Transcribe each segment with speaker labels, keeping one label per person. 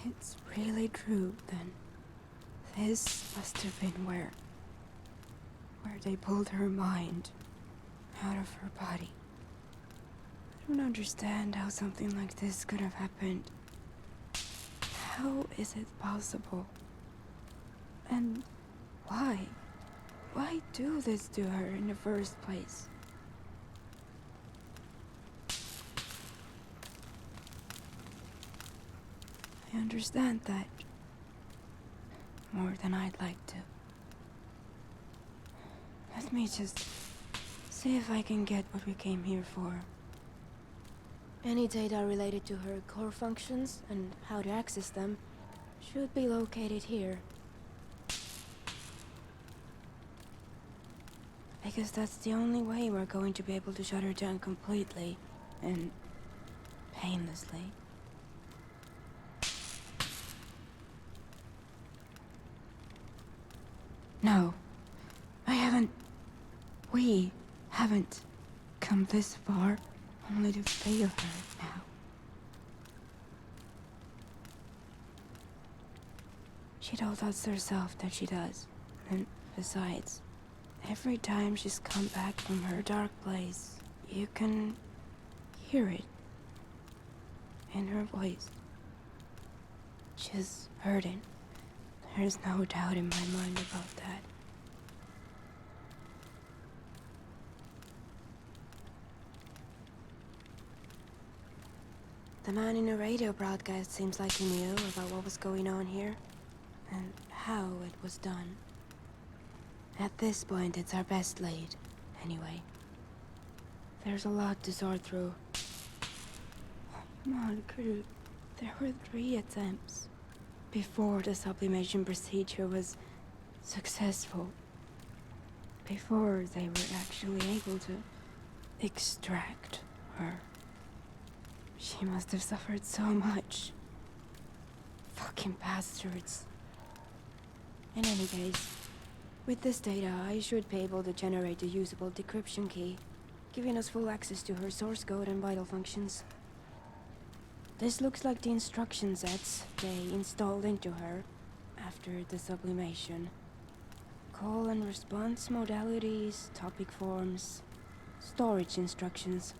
Speaker 1: It's really true, then. This must have been where they pulled her mind out of her body. I don't understand how something like this could have happened. How is it possible? And why? Why do this to her in the first place? I understand that more than I'd like to. Let me just see if I can get what we came here for. Any data related to her core functions and how to access them should be located here. Because that's the only way we're going to be able to shut her down completely and painlessly. No, we haven't come this far only to fail her now. She told us herself that she does, and besides, every time she's come back from her dark place, you can hear it in her voice. She's hurting. There's no doubt in my mind about that. The man in the radio broadcast seems like he knew about what was going on here, and how it was done. At this point, it's our best lead, anyway. There's a lot to sort through. Come on, crew. There were 3 attempts before the sublimation procedure was successful. Before they were actually able to extract her. She must have suffered so much. Fucking bastards. In any case, with this data, I should be able to generate a usable decryption key, giving us full access to her source code and vital functions. This looks like the instruction sets they installed into her after the sublimation. Call and response modalities, topic forms, storage instructions.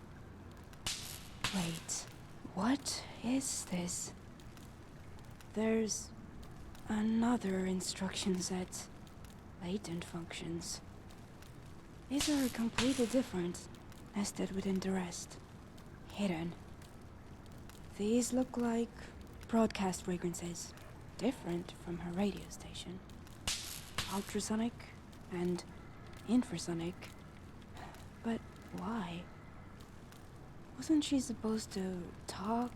Speaker 1: Wait, what is this? There's another instruction set. Latent functions. These are completely different, nested within the rest. Hidden. These look like broadcast frequencies, different from her radio station. Ultrasonic and infrasonic. But why? Wasn't she supposed to talk,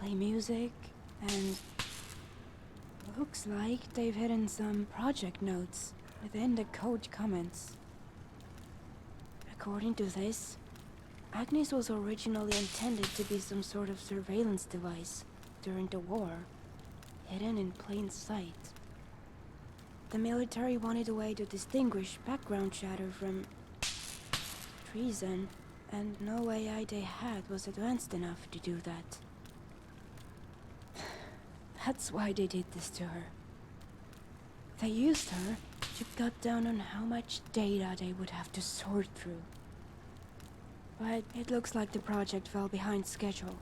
Speaker 1: play music, and looks like they've hidden some project notes within the code comments. According to this, Agnes was originally intended to be some sort of surveillance device during the war, hidden in plain sight. The military wanted a way to distinguish background chatter from treason, and no AI they had was advanced enough to do that. That's why they did this to her. They used her to cut down on how much data they would have to sort through. But it looks like the project fell behind schedule.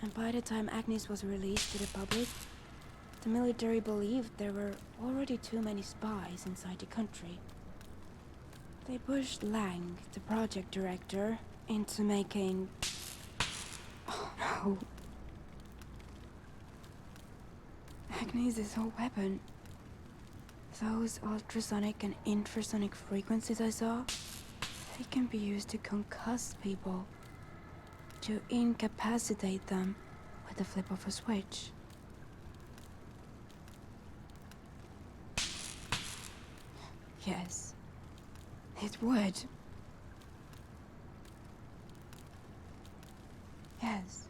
Speaker 1: And by the time Agnes was released to the public, the military believed there were already too many spies inside the country. They pushed Lang, the project director, into making... Oh no. Agnes is a weapon. Those ultrasonic and infrasonic frequencies I saw, they can be used to concuss people, to incapacitate them with the flip of a switch. Yes, it would. Yes,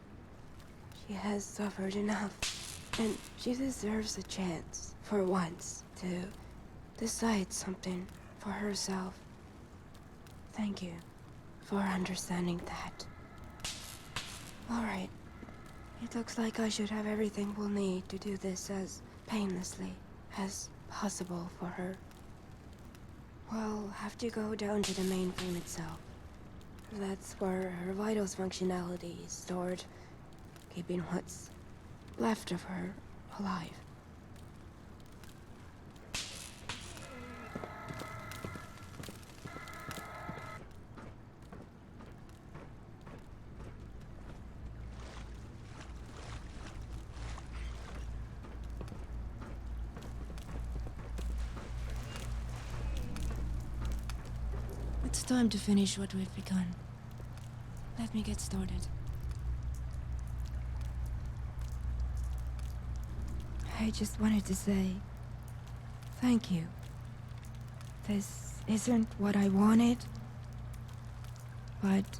Speaker 1: she has suffered enough, and she deserves a chance, for once, to decide something for herself. Thank you for understanding that. All right, It looks like I should have everything we'll need to do this as painlessly as possible for her. We'll have to go down to the mainframe itself. That's where her vitals functionality is stored, keeping what's left of her alive. It's time to finish what we've begun. Let me get started. I just wanted to say thank you. This isn't what I wanted, but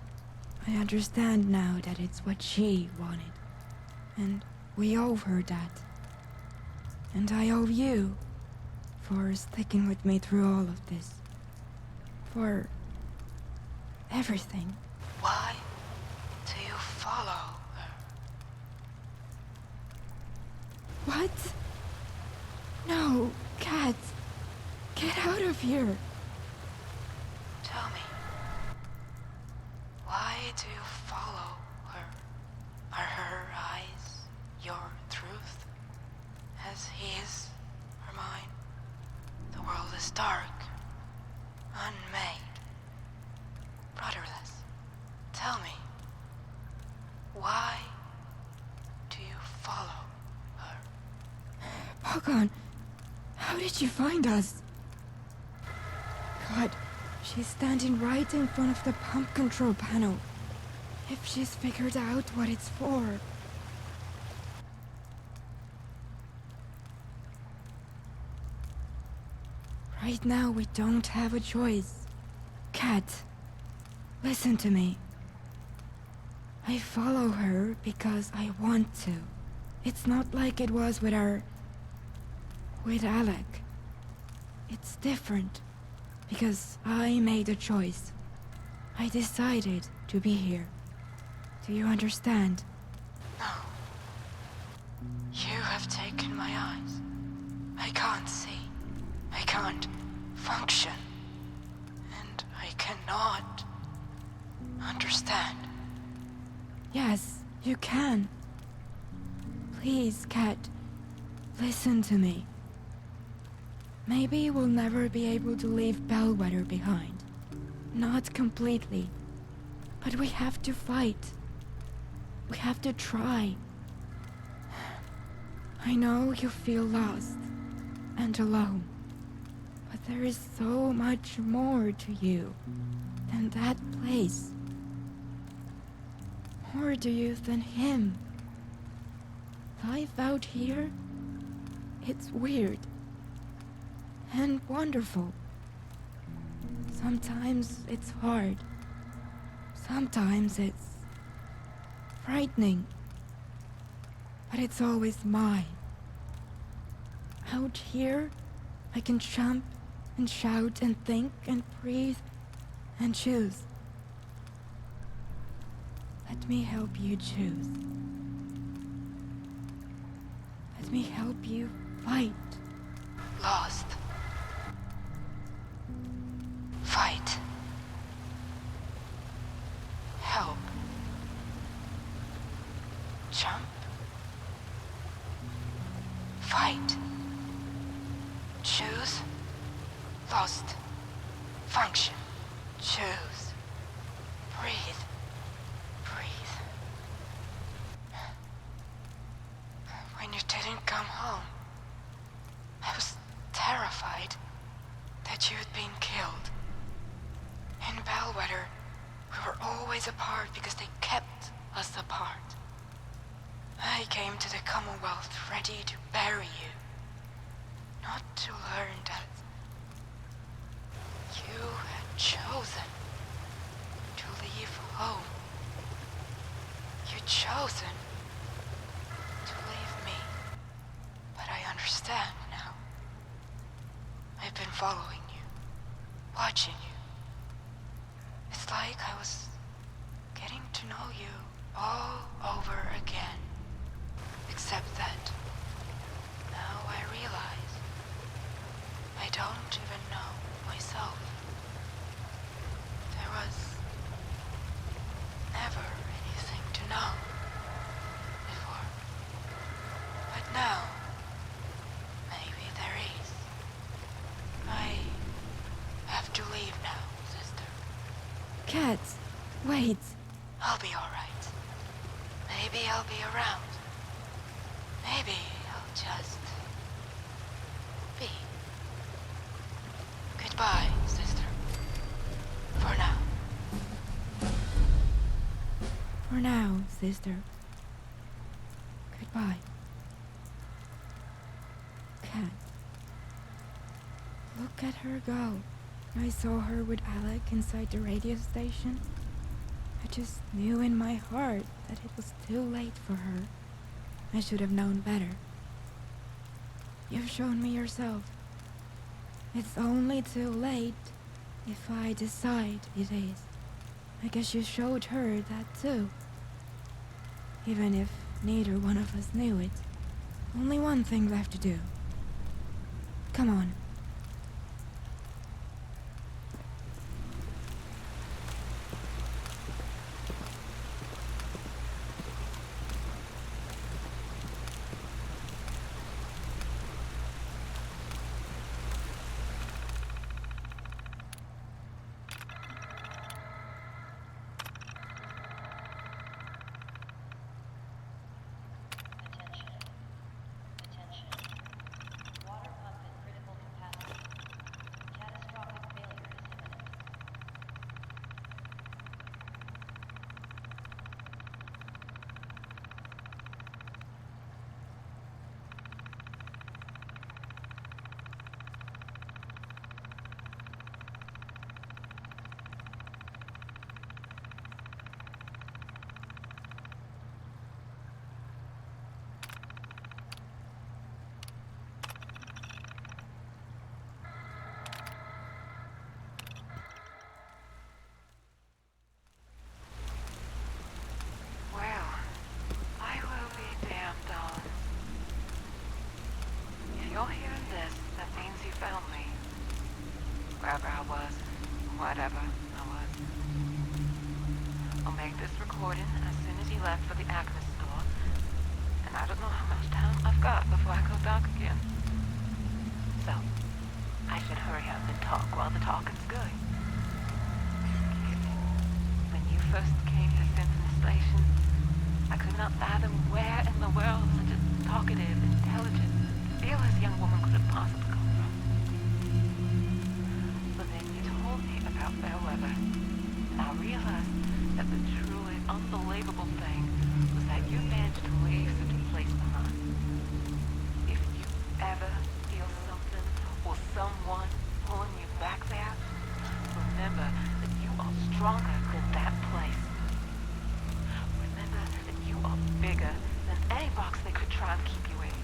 Speaker 1: I understand now that it's what she wanted. And we owe her that. And I owe you for sticking with me through all of this. For everything. Why do you follow her? What? No, Kat. Get out of here. Tell me, why do you follow her? Are her eyes your truth, as his are mine? The world is dark, unmade, rudderless. Tell me, why do you follow her? Pogon, how did you find us? God, she's standing right in front of the pump control panel. If she's figured out what it's for. Right now, we don't have a choice. Kat, listen to me. I follow her because I want to. It's not like it was with Alec. It's different. Because I made a choice. I decided to be here. Do you understand? No. You have taken my eyes. I can't see. I can't function. And I cannot understand. Yes, you can. Please, Kat, listen to me. Maybe we'll never be able to leave Bellwether behind. Not completely. But we have to fight. We have to try. I know you feel lost and alone. But there is so much more to you than that place. More to you than him. Life out here, it's weird. And wonderful. Sometimes it's hard. Sometimes it's frightening. But it's always mine. Out here, I can jump and shout and think and breathe and choose. Let me help you choose. Let me help you fight. Lost. Fight. Help. Jump. Fight. Choose. Lost. Function. Choose. Breathe. Breathe. When you didn't come home, I was terrified that you'd been killed. In Bellwether, we were always apart because they kept us apart. I came to the Commonwealth ready to bury you, not to learn that you had chosen to leave home. You'd chosen to leave me. But I understand now. I've been following you, watching you. It's like I was getting to know you all over again. Except that now I realize I don't even know myself. There was never anything to know before. But now, maybe there is. I have to leave now, sister. Cat, wait. I'll be alright. Maybe I'll be around. Maybe I'll just be. Goodbye, sister. For now. For now, sister. Goodbye. Cat. Look at her go. I saw her with Alec inside the radio station. I just knew in my heart that it was too late for her. I should have known better. You've shown me yourself. It's only too late if I decide it is. I guess you showed her that too. Even if neither one of us knew it. Only one thing left to do. Come on.
Speaker 2: You're hearing this, that means you found me. Wherever I was, whatever I was. I'll make this recording as soon as you left for the Agnes store. And I don't know how much time I've got before I go dark again. So, I should hurry up and talk while the talking's good. When you first came to Symphony Station, I could not fathom where in the world such a talkative, intelligent, fearless young woman could have possibly come from. But then you told me about fair weather, and I realized that the truly unbelievable thing was that you managed to leave such a place behind. If you ever feel something or someone pulling you back there, remember that you are stronger than that place. Remember that you are bigger than any box they could try and keep you in.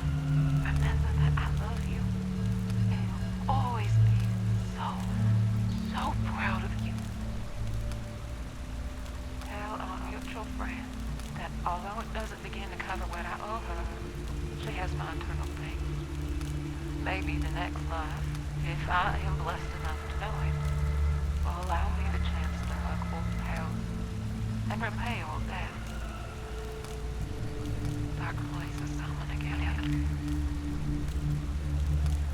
Speaker 2: Remember that I love you, and will always be so proud of you. Tell our mutual friend that although it doesn't begin to cover what I owe her, she has my eternal thanks. Maybe the next life, if I am blessed enough to know it, will allow me the chance to hug old pals and repay old debts. Dark places summon again.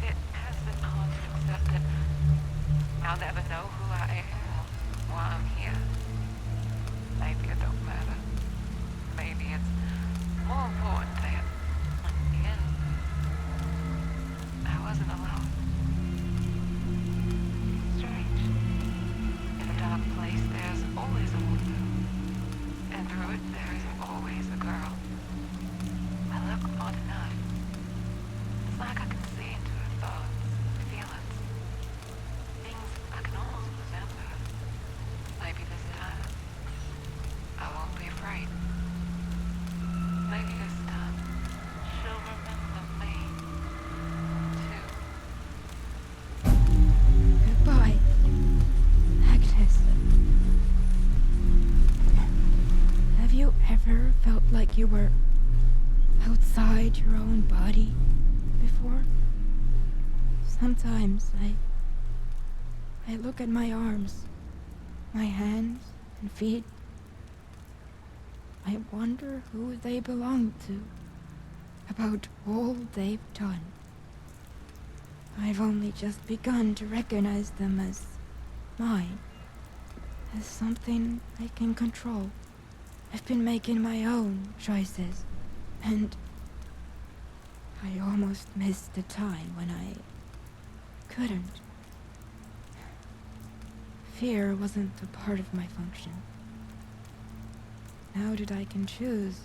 Speaker 2: It has been hard to accept that I'll never know who I am or why I'm here. Maybe it don't matter. Maybe it's more important that in the end, I wasn't alone. Strange. In a dark place, there's always a window. And through it, there is always a girl. I look hard enough. It's like I can see into her thoughts, feelings, things I can almost remember. Maybe this time, I won't be afraid. Maybe this time, she'll remember me, too.
Speaker 1: Goodbye, Agnes. Have you ever felt like you were inside your own body before? Sometimes I look at my arms, my hands and feet. I wonder who they belong to, about all they've done. I've only just begun to recognize them as mine, as something I can control. I've been making my own choices, and I almost missed the time when I couldn't. Fear wasn't a part of my function. Now that I can choose,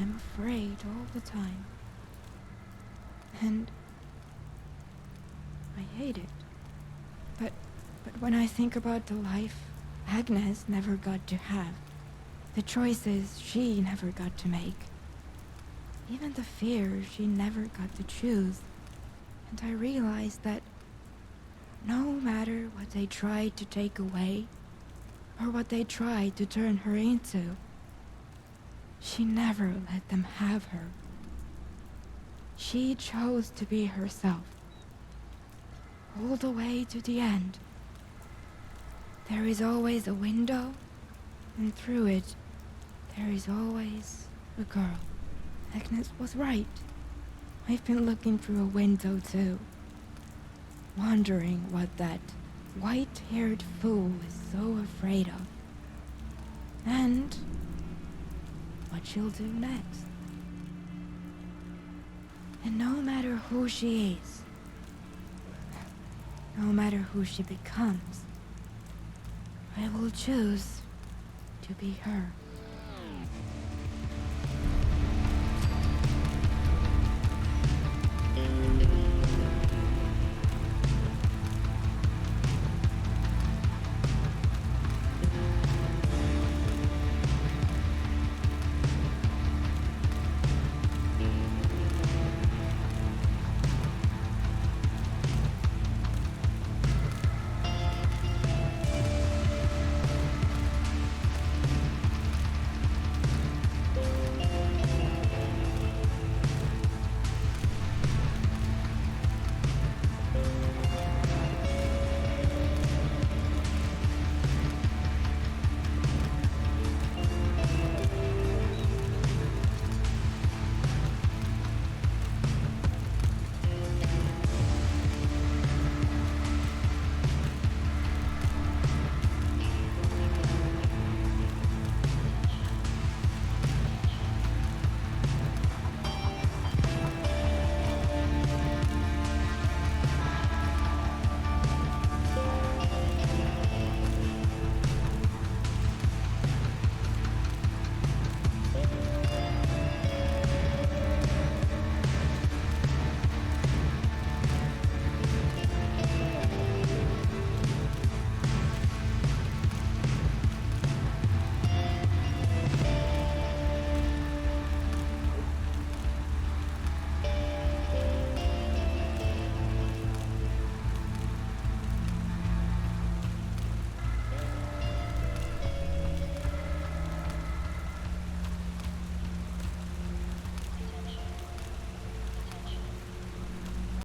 Speaker 1: I'm afraid all the time. And I hate it. But when I think about the life Agnes never got to have, the choices she never got to make, even the fear she never got to choose, and I realized that no matter what they tried to take away, or what they tried to turn her into, she never let them have her. She chose to be herself, all the way to the end. There is always a window, and through it, there is always a girl. Agnes was right. I've been looking through a window too, wondering what that white-haired fool is so afraid of, and what she'll do next. And no matter who she is, no matter who she becomes, I will choose to be her.